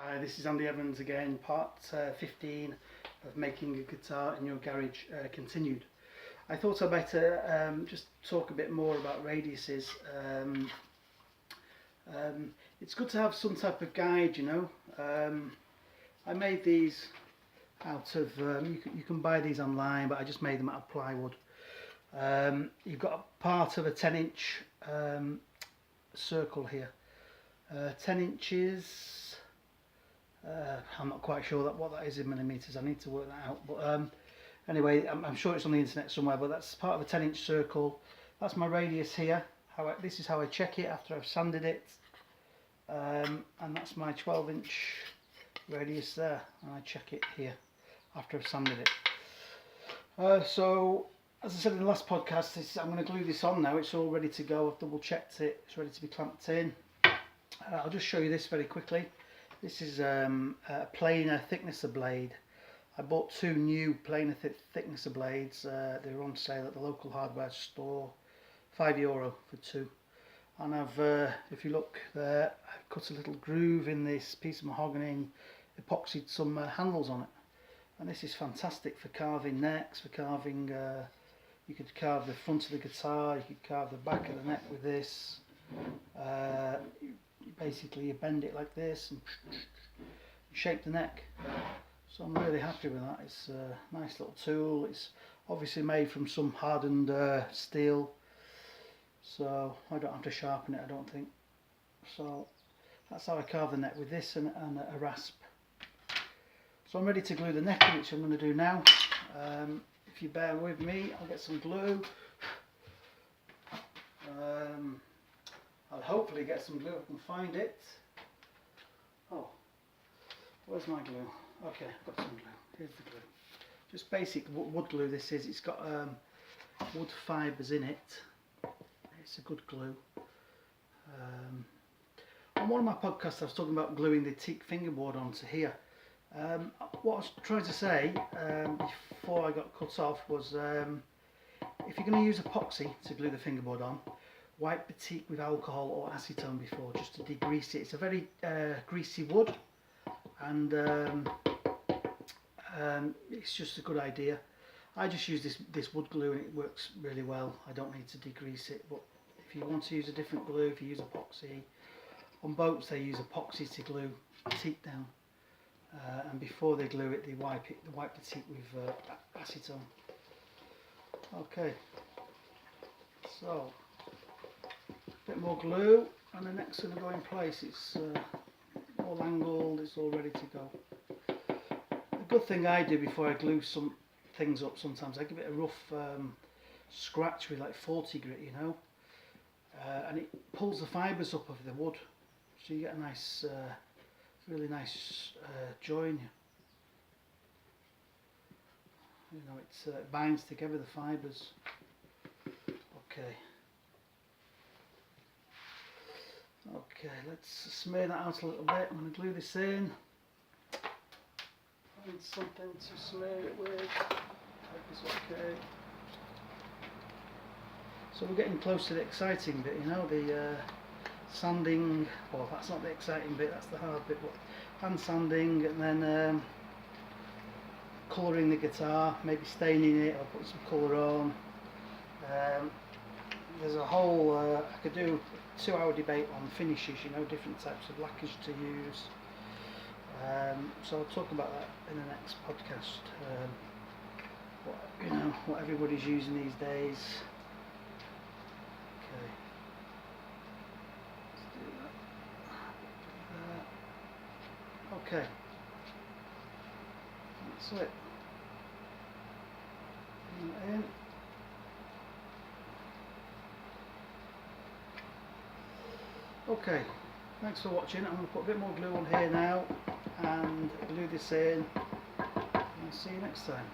Hi, this is Andy Evans again, part 15 of making a guitar in your garage continued. I thought I'd better just talk a bit more about radiuses. It's good to have some type of guide, you know. I made these out of, you can buy these online, but I just made them out of plywood. You've got a part of a 10-inch circle here. 10 inches, I'm not quite sure what that is in millimetres. I need to work that out, but anyway, I'm sure it's on the internet somewhere, but that's part of a 10-inch circle. That's my radius here. This is how I check it after I've sanded it, and that's my 12-inch radius there, and I check it here after I've sanded it. So as I said in the last podcast, I'm going to glue this on now. It's all ready to go. I've double checked it. It's ready to be clamped in. I'll just show you this very quickly. This is a planer thicknesser blade. I bought two new planer thicknesser blades. They were on sale at the local hardware store, €5 for two. And if you look there, I've cut a little groove in this piece of mahogany and epoxied some handles on it. And this is fantastic for carving necks, for carving, you could carve the front of the guitar, you could carve the back of the neck with this. Basically you bend it like this and shape the neck. So I'm really happy with that. It's a nice little tool. It's obviously made from some hardened steel, so I don't have to sharpen it, I don't think. So that's how I carve the neck, with this and a rasp. So I'm ready to glue the neck in, which I'm going to do now. If you bear with me, I'll get some glue. I'll hopefully get some glue if I can find it. Oh, where's my glue? Okay, I've got some glue. Here's the glue. Just basic wood glue this is. It's got wood fibres in it. It's a good glue. On one of my podcasts I was talking about gluing the teak fingerboard onto here. What I was trying to say before I got cut off was if you're going to use epoxy to glue the fingerboard on, wipe the teak with alcohol or acetone before, just to degrease it. It's a very greasy wood, and it's just a good idea. I just use this wood glue and it works really well. I don't need to degrease it, but if you want to use a different glue, if you use epoxy, on boats they use epoxy to glue the teak down, and before they glue it, they wipe the teak with acetone. Okay, so a bit more glue and the neck's going to go in place. It's all angled, it's all ready to go. The good thing I do before I glue some things up, sometimes I give it a rough scratch with like 40 grit, you know, and it pulls the fibres up of the wood, so you get a nice, really nice join. You know, it binds together the fibres. Okay. Okay, let's smear that out a little bit. I'm going to glue this in. Find something to smear it with. Hope it's okay. So we're getting close to the exciting bit, you know, the sanding. Well, that's not the exciting bit, that's the hard bit, but hand sanding, and then colouring the guitar, maybe staining it or putting some colour on. There's a whole, I could do a 2-hour debate on finishes, you know, different types of lacquers to use. So I'll talk about that in the next podcast. You know, what everybody's using these days. Okay, let's do that. Okay, that's it. Bring that in. Okay, thanks for watching. I'm going to put a bit more glue on here now and glue this in, and I'll see you next time.